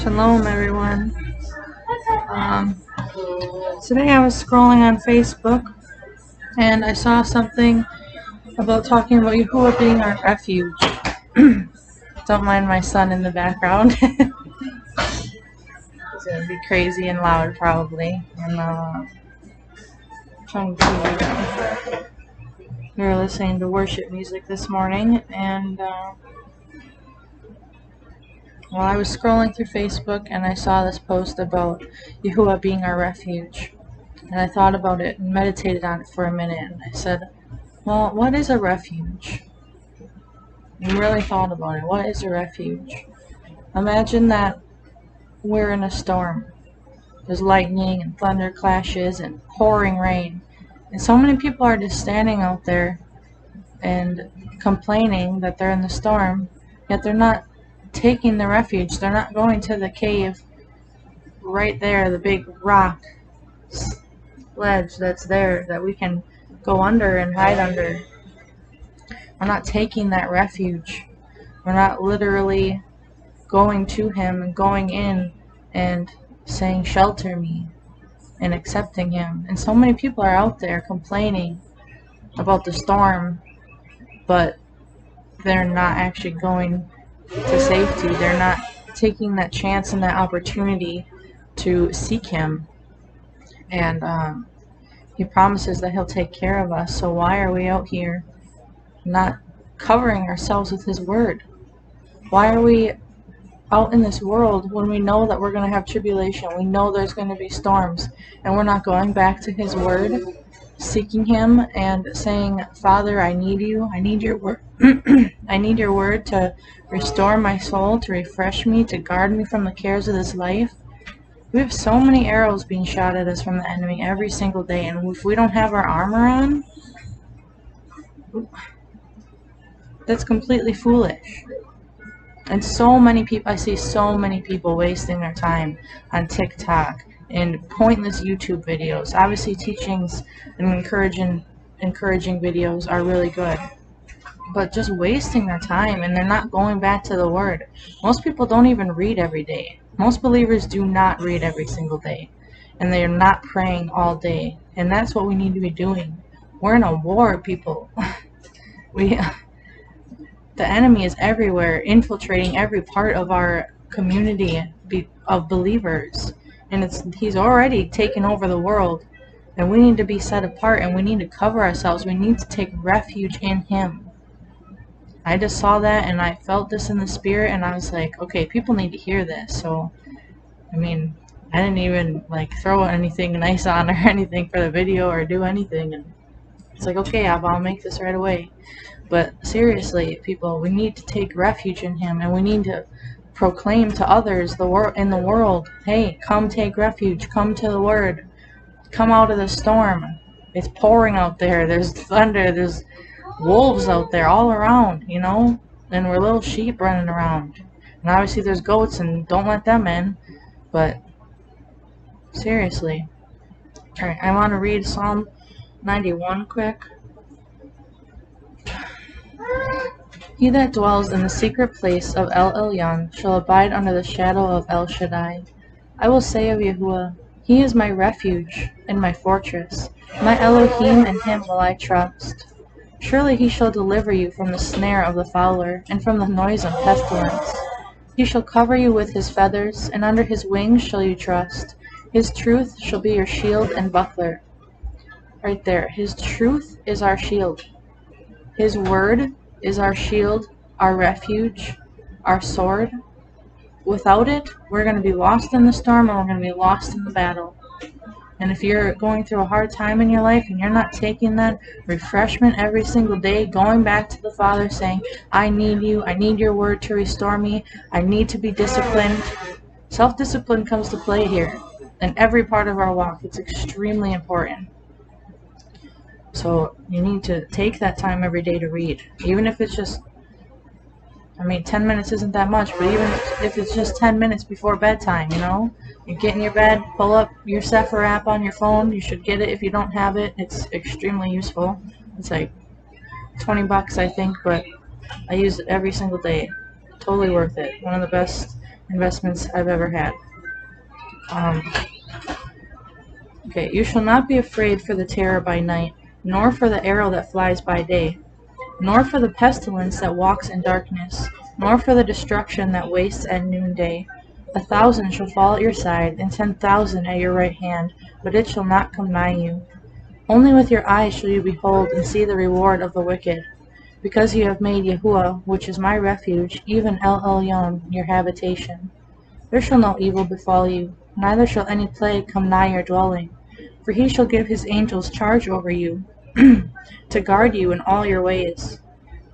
Shalom, everyone. Today I was scrolling on Facebook and I saw something about talking about Yahuwah being our refuge. Don't mind my son in the background. He's gonna be crazy and loud probably. And trying to TV down. We were listening to worship music this morning, and while I was scrolling through Facebook and I saw this post about Yahuwah being our refuge. And I thought about it and meditated on it for a minute, and I said, well, what is a refuge? And really thought about it. What is a refuge? Imagine that we're in a storm. There's lightning and thunder clashes and pouring rain. And so many people are just standing out there and complaining that they're in the storm, yet they're not taking the refuge. They're not going to the cave right there, the big rock ledge that's there that we can go under and hide under. We're not taking that refuge. We're not literally going to him and going in and saying, shelter me, and accepting him. And so many people are out there complaining about the storm, but they're not actually going to safety. They're not taking that chance and that opportunity to seek him. And he promises that he'll take care of us. So why are we out here not covering ourselves with his word? Why are we out in this world when we know that we're going to have tribulation? We know there's going to be storms, and we're not going back to his word, seeking him and saying, Father, I need you. I need your word. I need your word to restore my soul, to refresh me, to guard me from the cares of this life. We have so many arrows being shot at us from the enemy every single day, and if we don't have our armor on, that's completely foolish. And so many people, I see so many people wasting their time on TikTok and pointless YouTube videos. Obviously, teachings and encouraging videos are really good, but just wasting their time, and they're not going back to the word. Most people don't even read every day. Most believers do not read every single day, and they are not praying all day, and that's what we need to be doing. We're in a war, people. The enemy is everywhere, infiltrating every part of our community of believers, and he's already taken over the world, and we need to be set apart, and we need to cover ourselves. We need to take refuge in him. I just saw that, and I felt this in the spirit, and I was like, okay, people need to hear this. So, I mean, I didn't even throw anything nice on or anything for the video or do anything, and it's like, okay, I'll make this right away. But seriously, people, we need to take refuge in him, and we need to proclaim to others in the world, hey, come take refuge, come to the word, come out of the storm. It's pouring out there, there's thunder, there's wolves out there all around, and we're little sheep running around. And obviously there's goats, and don't let them in. But seriously. Alright, I want to read Psalm 91 quick. He that dwells in the secret place of El Elyon shall abide under the shadow of El Shaddai. I will say of Yahuwah, he is my refuge and my fortress. My Elohim, in him will I trust. Surely he shall deliver you from the snare of the fowler, and from the noisome pestilence. He shall cover you with his feathers, and under his wings shall you trust. His truth shall be your shield and buckler. Right there. His truth is our shield. His word is our shield, our refuge, our sword. Without it, we're going to be lost in the storm, and we're going to be lost in the battle. And if you're going through a hard time in your life and you're not taking that refreshment every single day, going back to the Father saying, I need you, I need your word to restore me, I need to be disciplined. Self-discipline comes to play here in every part of our walk. It's extremely important. So you need to take that time every day to read. Even if it's just, 10 minutes isn't that much, but even if it's just 10 minutes before bedtime, you get in your bed, pull up your Sefer app on your phone. You should get it if you don't have it. It's extremely useful. It's like $20, I think, but I use it every single day. Totally worth it. One of the best investments I've ever had. Okay, you shall not be afraid for the terror by night, nor for the arrow that flies by day, nor for the pestilence that walks in darkness, nor for the destruction that wastes at noonday. 1,000 shall fall at your side, and 10,000 at your right hand, but it shall not come nigh you. Only with your eyes shall you behold and see the reward of the wicked, because you have made Yahuwah, which is my refuge, even El Elyon, your habitation. There shall no evil befall you, neither shall any plague come nigh your dwelling. For he shall give his angels charge over you, to guard you in all your ways.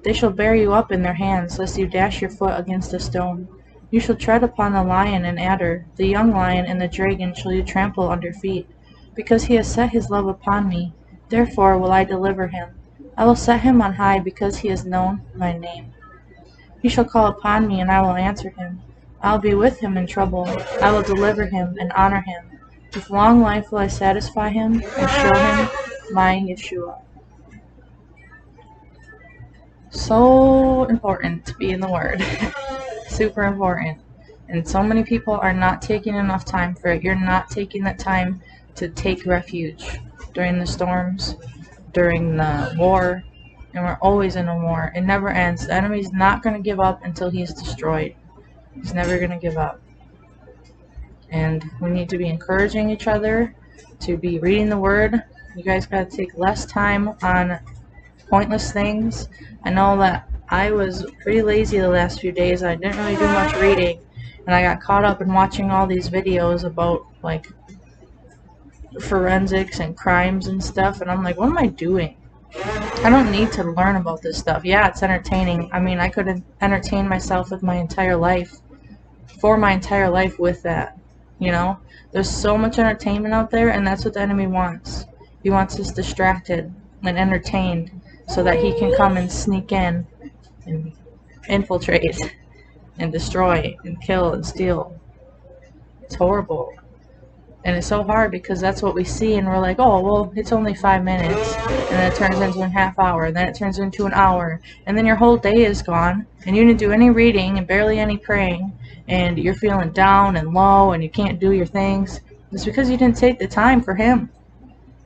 They shall bear you up in their hands, lest you dash your foot against a stone. You shall tread upon the lion and adder, the young lion and the dragon shall you trample under feet. Because he has set his love upon me, therefore will I deliver him. I will set him on high, because he has known my name. He shall call upon me, and I will answer him. I will be with him in trouble. I will deliver him and honor him. With long life will I satisfy him and show him my Yeshua. So important to be in the Word. Super important. And so many people are not taking enough time for it. You're not taking that time to take refuge during the storms, during the war. And we're always in a war. It never ends. The enemy's not going to give up until he's destroyed. He's never going to give up. And we need to be encouraging each other to be reading the Word. You guys got to take less time on pointless things. I know that I was pretty lazy the last few days. I didn't really do much reading. And I got caught up in watching all these videos about, like, forensics and crimes and stuff. And I'm like, what am I doing? I don't need to learn about this stuff. Yeah, it's entertaining. I mean, I could entertain myself with my entire life, for my entire life with that. You know? There's so much entertainment out there, and that's what the enemy wants. He wants us distracted and entertained so that he can come and sneak in and infiltrate and destroy and kill and steal. It's horrible. And it's so hard because that's what we see, and we're like, oh, well, it's only 5 minutes, and then it turns into a half hour, and then it turns into an hour, and then your whole day is gone, and you didn't do any reading and barely any praying, and you're feeling down and low, and you can't do your things. It's because you didn't take the time for him.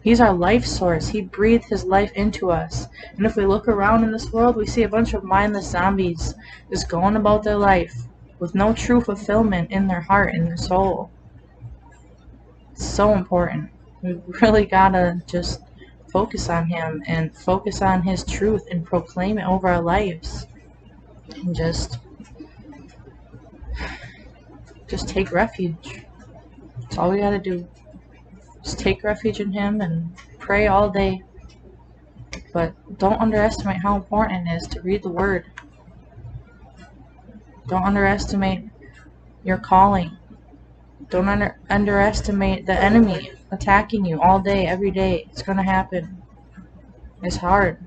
He's our life source. He breathed his life into us. And if we look around in this world, we see a bunch of mindless zombies just going about their life with no true fulfillment in their heart and their soul. It's so important. We really gotta just focus on him and focus on his truth and proclaim it over our lives. And just take refuge. That's all we gotta do. Just take refuge in him and pray all day. But don't underestimate how important it is to read the Word. Don't underestimate your calling. Don't underestimate the enemy attacking you all day, every day. It's going to happen. It's hard.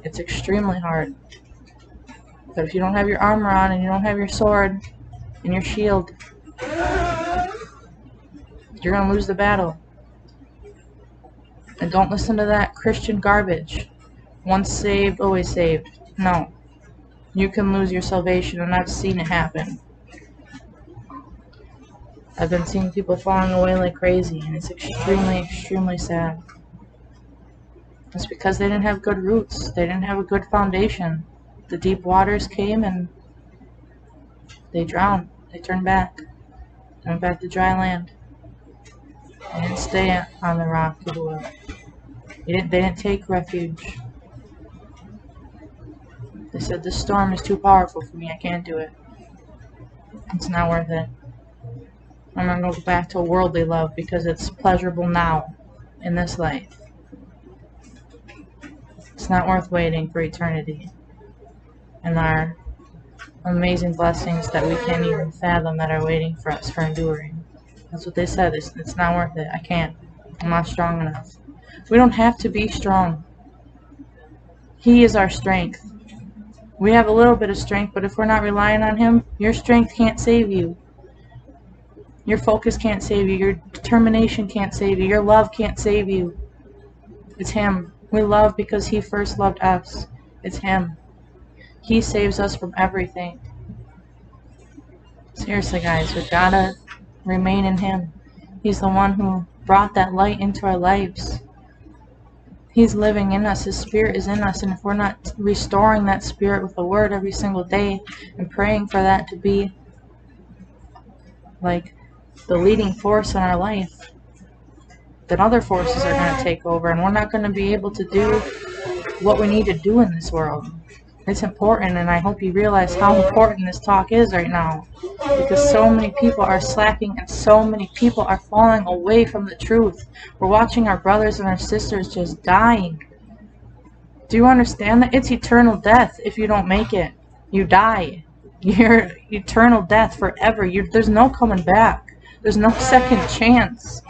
It's extremely hard. But if you don't have your armor on and you don't have your sword and your shield, you're going to lose the battle. And don't listen to that Christian garbage. Once saved, always saved. No. You can lose your salvation, and I've seen it happen. I've been seeing people falling away like crazy, and it's extremely, extremely sad. It's because they didn't have good roots. They didn't have a good foundation. The deep waters came, and they drowned. They turned back. They went back to dry land. They didn't stay on the rock. They didn't take refuge. They said, this storm is too powerful for me. I can't do it. It's not worth it. I'm going to go back to worldly love because it's pleasurable now in this life. It's not worth waiting for eternity and our amazing blessings that we can't even fathom that are waiting for us for enduring. That's what they said. It's not worth it. I can't. I'm not strong enough. We don't have to be strong. He is our strength. We have a little bit of strength, but if we're not relying on him, your strength can't save you. Your focus can't save you. Your determination can't save you. Your love can't save you. It's him. We love because he first loved us. It's him. He saves us from everything. Seriously, guys, we gotta remain in Him. He's the one who brought that light into our lives. He's living in us. His Spirit is in us. And if we're not restoring that Spirit with the Word every single day and praying for that to be like the leading force in our life, then other forces are going to take over, and we're not going to be able to do what we need to do in this world. It's important, and I hope you realize how important this talk is right now, because so many people are slacking and so many people are falling away from the truth. We're watching our brothers and our sisters just dying. Do you understand that? It's eternal death if you don't make it. You die. You're eternal death forever. There's no coming back. There's no second chance.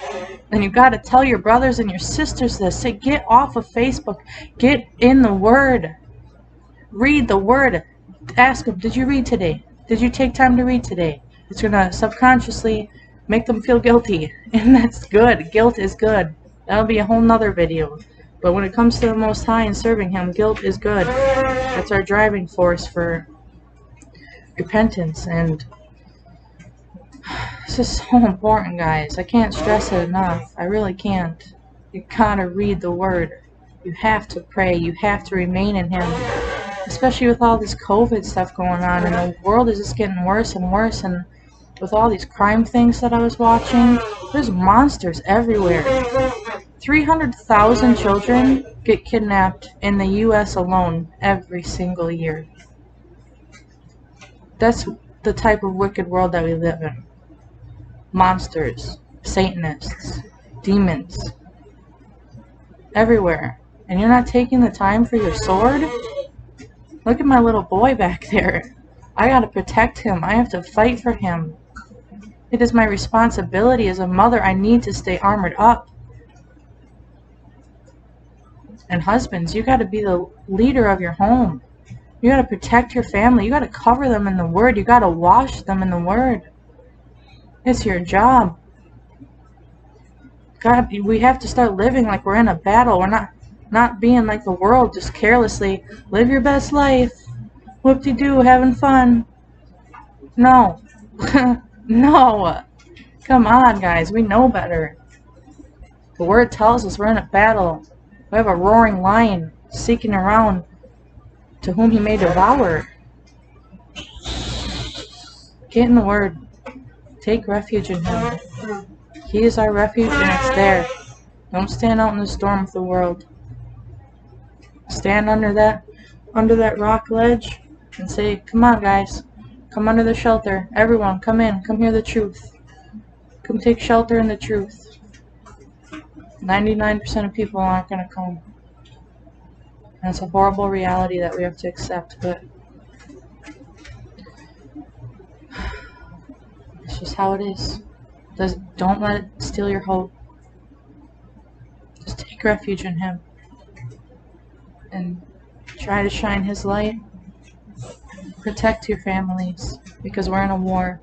And you got to tell your brothers and your sisters this. Say, get off of Facebook. Get in the Word. Read the Word. Ask them, did you read today? Did you take time to read today? It's going to subconsciously make them feel guilty. And that's good. Guilt is good. That'll be a whole nother video. But when it comes to the Most High and serving Him, guilt is good. That's our driving force for repentance. And this is so important, guys. I can't stress it enough. I really can't. You gotta read the Word. You have to pray. You have to remain in Him. Especially with all this COVID stuff going on, and the world is just getting worse and worse, and with all these crime things that I was watching, there's monsters everywhere. 300,000 children get kidnapped in the U.S. alone every single year. That's the type of wicked world that we live in. Monsters, Satanists, demons, everywhere. And you're not taking the time for your sword? Look at my little boy back there. I gotta protect him. I have to fight for him. It is my responsibility as a mother. I need to stay armored up. And husbands, you gotta be the leader of your home. You gotta protect your family. You gotta cover them in the Word. You gotta wash them in the Word. It's your job. God, we have to start living like we're in a battle. We're not being like the world, just carelessly. Live your best life. Whoop-de-doo, having fun. No. No. Come on, guys. We know better. The Word tells us we're in a battle. We have a roaring lion seeking around to whom he may devour. Get in the Word. Take refuge in Him. He is our refuge, and it's there. Don't stand out in the storm of the world. Stand under that rock ledge and say, come on, guys. Come under the shelter. Everyone, come in. Come hear the truth. Come take shelter in the truth. 99% of people aren't going to come. And it's a horrible reality that we have to accept, but it's just how it is. Don't let it steal your hope. Just take refuge in Him. And try to shine His light. Protect your families, because we're in a war.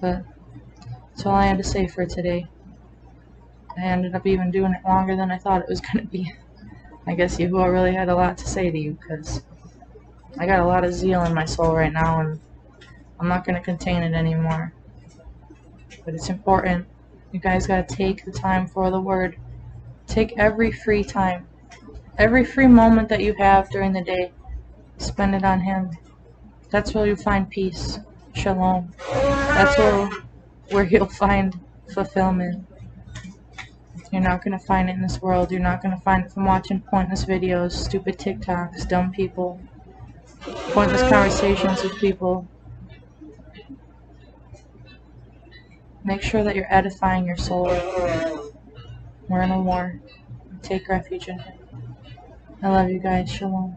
But that's all I had to say for today. I ended up even doing it longer than I thought it was going to be. I guess Yahuwah really had a lot to say to you, because I got a lot of zeal in my soul right now, and I'm not going to contain it anymore. But it's important. You guys got to take the time for the Word. Take every free time. Every free moment that you have during the day. Spend it on Him. That's where you'll find peace. Shalom. That's where you'll find fulfillment. You're not going to find it in this world. You're not going to find it from watching pointless videos, stupid TikToks, dumb people, pointless conversations with people. Make sure that you're edifying your soul. We're in a war. Take refuge in Him. I love you guys. Shalom.